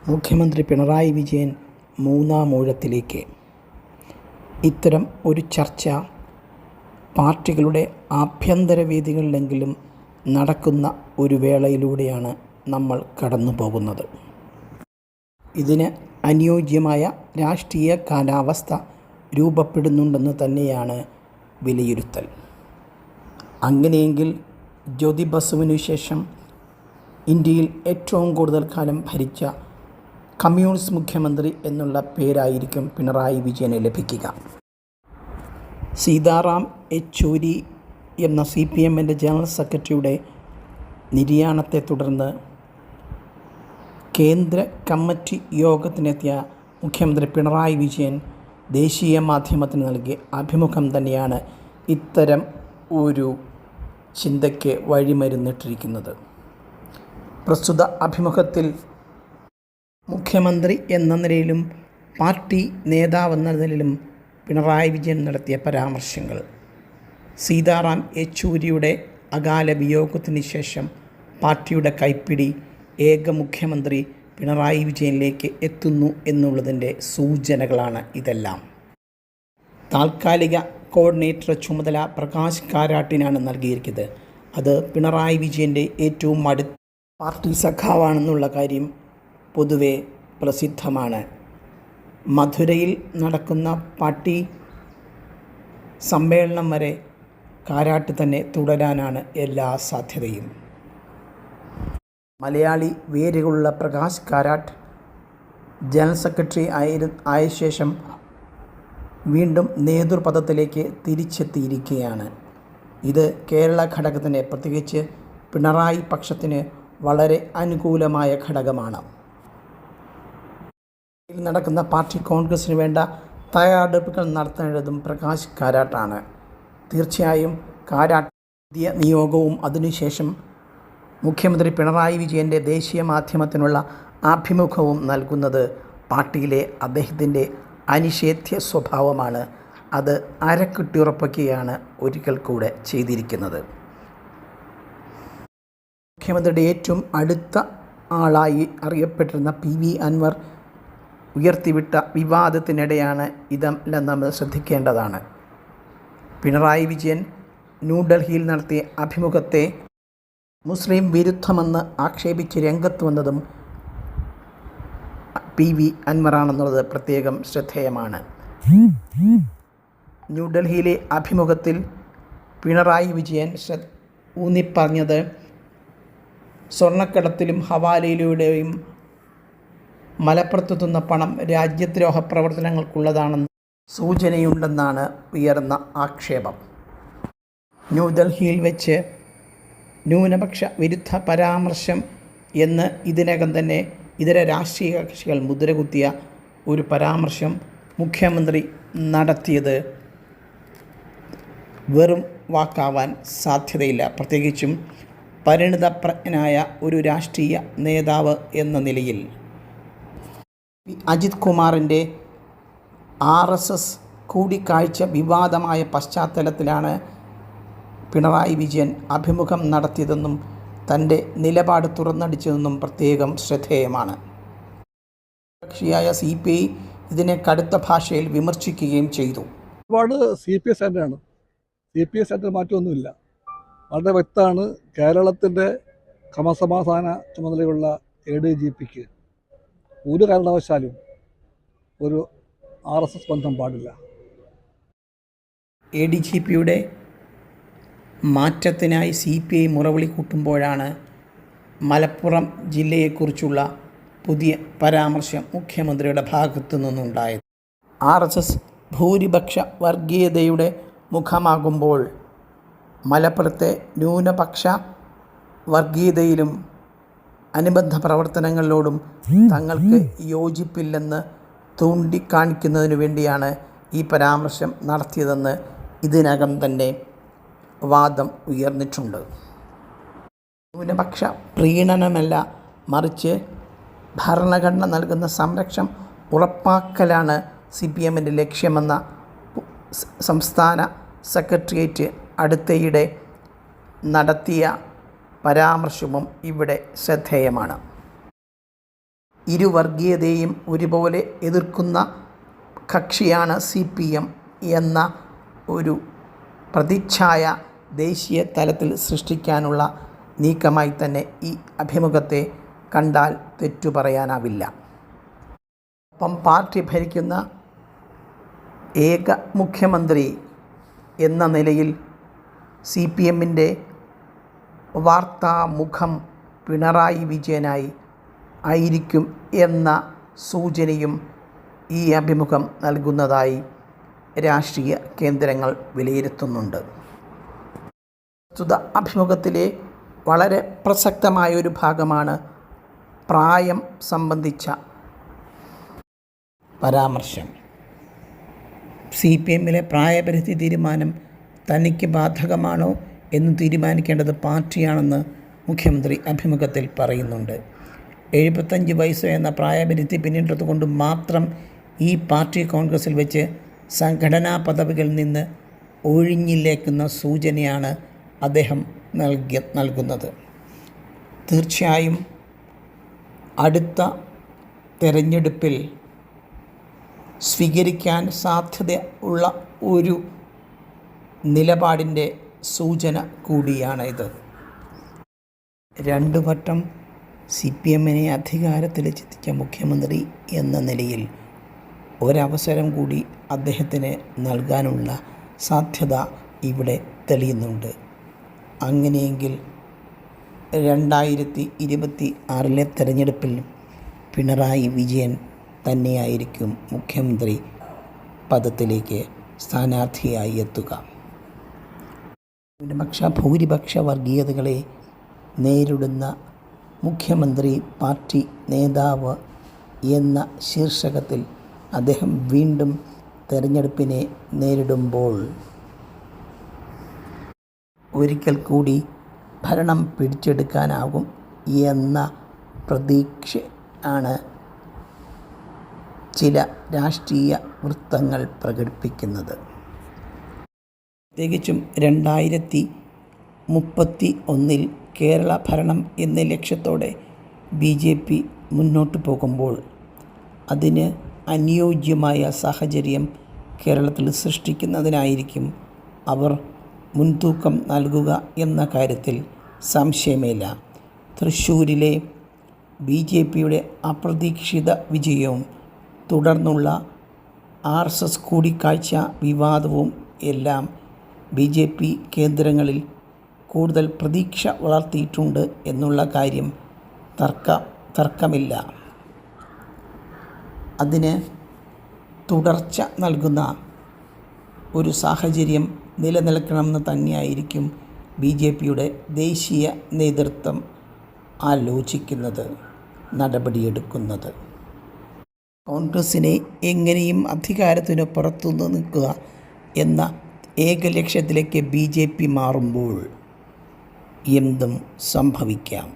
മുഖ്യമന്ത്രി പിണറായി വിജയൻ മൂന്നാം ഊഴത്തിലേക്ക്. ഇത്തരം ഒരു ചർച്ച പാർട്ടികളുടെ ആഭ്യന്തര വേദികളിലെങ്കിലും നടക്കുന്ന ഒരു വേളയിലൂടെയാണ് നമ്മൾ കടന്നു പോകുന്നത്. ഇതിന് അനുയോജ്യമായ രാഷ്ട്രീയ കാലാവസ്ഥ രൂപപ്പെടുന്നുണ്ടെന്ന് തന്നെയാണ് വിലയിരുത്തൽ. അങ്ങനെയെങ്കിൽ ജ്യോതി ബസുവിനു ശേഷം ഇന്ത്യയിൽ ഏറ്റവും കൂടുതൽ കാലം ഭരിച്ച കമ്മ്യൂണിസ്റ്റ് മുഖ്യമന്ത്രി എന്നുള്ള പേരായിരിക്കും പിണറായി വിജയന് ലഭിക്കുക. സീതാറാം യെച്ചൂരി എന്ന CPMൻ്റെ ജനറൽ സെക്രട്ടറിയുടെ നിര്യാണത്തെ തുടർന്ന് കേന്ദ്ര കമ്മിറ്റി യോഗത്തിനെത്തിയ മുഖ്യമന്ത്രി പിണറായി വിജയൻ ദേശീയ മാധ്യമത്തിന് നൽകിയ അഭിമുഖം തന്നെയാണ് ഇത്തരം ഒരു ചിന്തയ്ക്ക് വഴിമരുന്നിട്ടിരിക്കുന്നത്. പ്രസ്തുത അഭിമുഖത്തിൽ മുഖ്യമന്ത്രി എന്ന നിലയിലും പാർട്ടി നേതാവെന്ന നിലയിലും പിണറായി വിജയൻ നടത്തിയ പരാമർശങ്ങൾ, സീതാറാം യെച്ചൂരിയുടെ അകാല വിയോഗത്തിന് ശേഷം പാർട്ടിയുടെ കൈപ്പിടി ഏക മുഖ്യമന്ത്രി പിണറായി വിജയനിലേക്ക് എത്തുന്നു എന്നുള്ളതിൻ്റെ സൂചനകളാണ് ഇതെല്ലാം. താൽക്കാലിക കോർഡിനേറ്റർ ചുമതല പ്രകാശ് കാരാട്ടിനാണ് നൽകിയിരിക്കുന്നത്. അത് പിണറായി വിജയൻ്റെ ഏറ്റവും അടുത്ത പാർട്ടി സഖാവാണെന്നുള്ള കാര്യം പൊതുവെ പ്രസിദ്ധമാണ്. മധുരയിൽ നടക്കുന്ന പാർട്ടി സമ്മേളനം വരെ കാരാട്ട് തന്നെ തുടരാനാണ് എല്ലാ സാധ്യതയും. മലയാളി വേരുകളുള്ള പ്രകാശ് കാരാട്ട് ജനറൽ സെക്രട്ടറി ആയ ശേഷം വീണ്ടും നേതൃപദത്തിലേക്ക് തിരിച്ചെത്തിയിരിക്കുകയാണ്. ഇത് കേരള ഘടകത്തിന്, പ്രത്യേകിച്ച് പിണറായി പക്ഷത്തിന് വളരെ അനുകൂലമായ ഘടകമാണ്. നടക്കുന്ന പാർട്ടി കോൺഗ്രസിന് വേണ്ട തയ്യാറെടുപ്പുകൾ നടത്തേണ്ടതും പ്രകാശ് കാരാട്ടാണ്. തീർച്ചയായും കാരാട്ട് പുതിയ നിയോഗവും അതിനുശേഷം മുഖ്യമന്ത്രി പിണറായി വിജയൻ്റെ ദേശീയ മാധ്യമത്തിനുള്ള അഭിമുഖവും നൽകുന്നത് പാർട്ടിയിലെ അദ്ദേഹത്തിൻ്റെ അനിഷേധ്യ സ്വഭാവമാണ്. അത് അരക്കിട്ടുറപ്പിക്കുകയാണ് ഒരിക്കൽ കൂടെ ചെയ്തിരിക്കുന്നത്. മുഖ്യമന്ത്രിയുടെ ഏറ്റവും അടുത്ത ആളായി അറിയപ്പെട്ടിരുന്ന PV അൻവർ ഉയർത്തിവിട്ട വിവാദത്തിനിടെയാണ് ഇതെല്ലാം നമ്മൾ ശ്രദ്ധിക്കേണ്ടതാണ്. പിണറായി വിജയൻ ന്യൂഡൽഹിയിൽ നടത്തിയ അഭിമുഖത്തെ മുസ്ലിം വിരുദ്ധമെന്ന് ആക്ഷേപിച്ച് രംഗത്ത് വന്നതും PV അൻവറാണെന്നുള്ളത് പ്രത്യേകം ശ്രദ്ധേയമാണ്. ന്യൂഡൽഹിയിലെ അഭിമുഖത്തിൽ പിണറായി വിജയൻ ഊന്നിപ്പറഞ്ഞത് സ്വർണ്ണക്കടത്തിലും ഹവാലയിലൂടെയും മലപ്പുറത്തെത്തുന്ന പണം രാജ്യദ്രോഹ പ്രവർത്തനങ്ങൾക്കുള്ളതാണെന്ന് സൂചനയുണ്ടെന്നാണ് ഉയർന്ന ആക്ഷേപം. ന്യൂഡൽഹിയിൽ വെച്ച് ന്യൂനപക്ഷ വിരുദ്ധ പരാമർശം എന്ന് ഇതിനകം തന്നെ ഇതര രാഷ്ട്രീയ കക്ഷികൾ മുദ്രകുത്തിയ ഒരു പരാമർശം മുഖ്യമന്ത്രി നടത്തിയത് വെറും വാക്കാവാൻ സാധ്യതയില്ല. പ്രത്യേകിച്ചും പരിണിതപ്രജ്ഞനായ ഒരു രാഷ്ട്രീയ നേതാവ് എന്ന നിലയിൽ. അജിത് കുമാറിൻ്റെ RSS കൂടിക്കാഴ്ച വിവാദമായ പശ്ചാത്തലത്തിലാണ് പിണറായി വിജയൻ അഭിമുഖം നടത്തിയതെന്നും തൻ്റെ നിലപാട് തുറന്നടിച്ചതെന്നും പ്രത്യേകം ശ്രദ്ധേയമാണ്. കക്ഷിയായ CPI ഇതിനെ കടുത്ത ഭാഷയിൽ വിമർശിക്കുകയും ചെയ്തു. ഒരുപാട് CPI സെൻ്ററാണ്. CPI സെൻ്റർ മാറ്റമൊന്നുമില്ല. വളരെ വ്യക്തമാണ്. കേരളത്തിൻ്റെ ക്രമസമാധാന ചുമതലയുള്ള ADGPക്ക് ഒരു കാരണവശാലും ഒരു RSS ബന്ധം പാടില്ല. ADGPയുടെ മാറ്റത്തിനായി CPI മുറവിളി കൂട്ടുമ്പോഴാണ് മലപ്പുറം ജില്ലയെക്കുറിച്ചുള്ള പുതിയ പരാമർശം മുഖ്യമന്ത്രിയുടെ ഭാഗത്തു നിന്നുണ്ടായത്. RSS ഭൂരിപക്ഷ വർഗീയതയുടെ മുഖമാകുമ്പോൾ മലപ്പുറത്തെ ന്യൂനപക്ഷ വർഗീയതയിലും അനുബന്ധ പ്രവർത്തനങ്ങളിലോടും തങ്ങൾക്ക് യോജിപ്പില്ലെന്ന് ചൂണ്ടിക്കാണിക്കുന്നതിനു വേണ്ടിയാണ് ഈ പരാമർശം നടത്തിയതെന്ന് ഇതിനകം തന്നെ വാദം ഉയർന്നിട്ടുണ്ട്. ന്യൂനപക്ഷ പ്രീണനമല്ല, മറിച്ച് ഭരണഘടന നൽകുന്ന സംരക്ഷണം ഉറപ്പാക്കലാണ് CPMൻ്റെ ലക്ഷ്യമെന്ന സംസ്ഥാന സെക്രട്ടേറിയറ്റ് അടുത്തയിടെ നടത്തിയ പരാമർശവും ഇവിടെ ശ്രദ്ധേയമാണ്. ഇരുവർഗീയതയും ഒരുപോലെ എതിർക്കുന്ന കക്ഷിയാണ് CPM എന്ന ഒരു പ്രതിച്ഛായ ദേശീയ തലത്തിൽ സൃഷ്ടിക്കാനുള്ള നീക്കമായി തന്നെ ഈ അഭിമുഖത്തെ കണ്ടാൽ തെറ്റു പറയാനാവില്ല. ഒപ്പം പാർട്ടി ഭരിക്കുന്ന ഏക മുഖ്യമന്ത്രി എന്ന നിലയിൽ CPMൻ്റെ വാർത്താമുഖം പിണറായി വിജയനായി ആയിരിക്കും എന്ന സൂചനയും ഈ അഭിമുഖം നൽകുന്നതായി രാഷ്ട്രീയ കേന്ദ്രങ്ങൾ വിലയിരുത്തുന്നുണ്ട്. പ്രസ്തുത അഭിമുഖത്തിലെ വളരെ പ്രസക്തമായൊരു ഭാഗമാണ് പ്രായം സംബന്ധിച്ച പരാമർശം. CPMലെ പ്രായപരിധി തീരുമാനം തനിക്ക് ബാധകമാണോ എന്ന് തീരുമാനിക്കേണ്ടത് പാർട്ടിയാണെന്ന് മുഖ്യമന്ത്രി അഭിമുഖത്തിൽ പറയുന്നുണ്ട്. 75 വയസ്സ് എന്ന പ്രായപരിധി പിന്നിട്ടതുകൊണ്ട് മാത്രം ഈ പാർട്ടി കോൺഗ്രസിൽ വെച്ച് സംഘടനാ പദവികളിൽ നിന്ന് ഒഴിഞ്ഞില്ലേക്കുന്ന സൂചനയാണ് അദ്ദേഹം നൽകുന്നത്. തീർച്ചയായും അടുത്ത തെരഞ്ഞെടുപ്പിൽ സ്വീകരിക്കാൻ സാധ്യത ഉള്ള ഒരു നിലപാടിൻ്റെ സൂചന കൂടിയാണ് ഇത്. 2 വട്ടം CPMനെ അധികാരത്തിലെത്തിച്ച മുഖ്യമന്ത്രി എന്ന നിലയിൽ ഒരവസരം കൂടി അദ്ദേഹത്തിന് നൽകാനുള്ള സാധ്യത ഇവിടെ തെളിയുന്നുണ്ട്. അങ്ങനെയെങ്കിൽ 2026 തെരഞ്ഞെടുപ്പിൽ പിണറായി വിജയൻ തന്നെയായിരിക്കും മുഖ്യമന്ത്രി പദത്തിലേക്ക് സ്ഥാനാർത്ഥിയായി എത്തുക. ഭൂരിപക്ഷ വർഗീയതകളെ നേരിടുന്ന മുഖ്യമന്ത്രി പാർട്ടി നേതാവ് എന്ന ശീർഷകത്തിൽ അദ്ദേഹം വീണ്ടും തെരഞ്ഞെടുപ്പിനെ നേരിടുമ്പോൾ ഒരിക്കൽ കൂടി ഭരണം പിടിച്ചെടുക്കാനാകും എന്ന പ്രതീക്ഷ ആണ് ചില രാഷ്ട്രീയ വൃത്തങ്ങൾ പ്രകടിപ്പിക്കുന്നത്. പ്രത്യേകിച്ചും 2031 കേരള ഭരണം എന്ന ലക്ഷ്യത്തോടെ BJP മുന്നോട്ട് പോകുമ്പോൾ അതിന് അനുയോജ്യമായ സാഹചര്യം കേരളത്തിൽ സൃഷ്ടിക്കുന്നതിനായിരിക്കും അവർ മുൻതൂക്കം നൽകുക എന്ന കാര്യത്തിൽ സംശയമില്ല. തൃശ്ശൂരിലെ BJPയുടെ അപ്രതീക്ഷിത വിജയവും തുടർന്നുള്ള RSS കൂടിക്കാഴ്ച വിവാദവും എല്ലാം BJP കേന്ദ്രങ്ങളിൽ കൂടുതൽ പ്രതീക്ഷ വളർത്തിയിട്ടുണ്ട് എന്നുള്ള കാര്യം തർക്കമില്ല. അതിന് തുടർച്ച നൽകുന്ന ഒരു സാഹചര്യം നിലനിൽക്കണമെന്ന് തന്നെയായിരിക്കും BJPയുടെ ദേശീയ നേതൃത്വം ആലോചിക്കുന്നത്, നടപടിയെടുക്കുന്നത്. കോൺഗ്രസിനെ എങ്ങനെയും അധികാരത്തിന് പുറത്തു നിൽക്കുക എന്ന ഏക ലക്ഷ്യത്തിലേക്ക് BJP മാറുമ്പോൾ എന്തും സംഭവിക്കാം.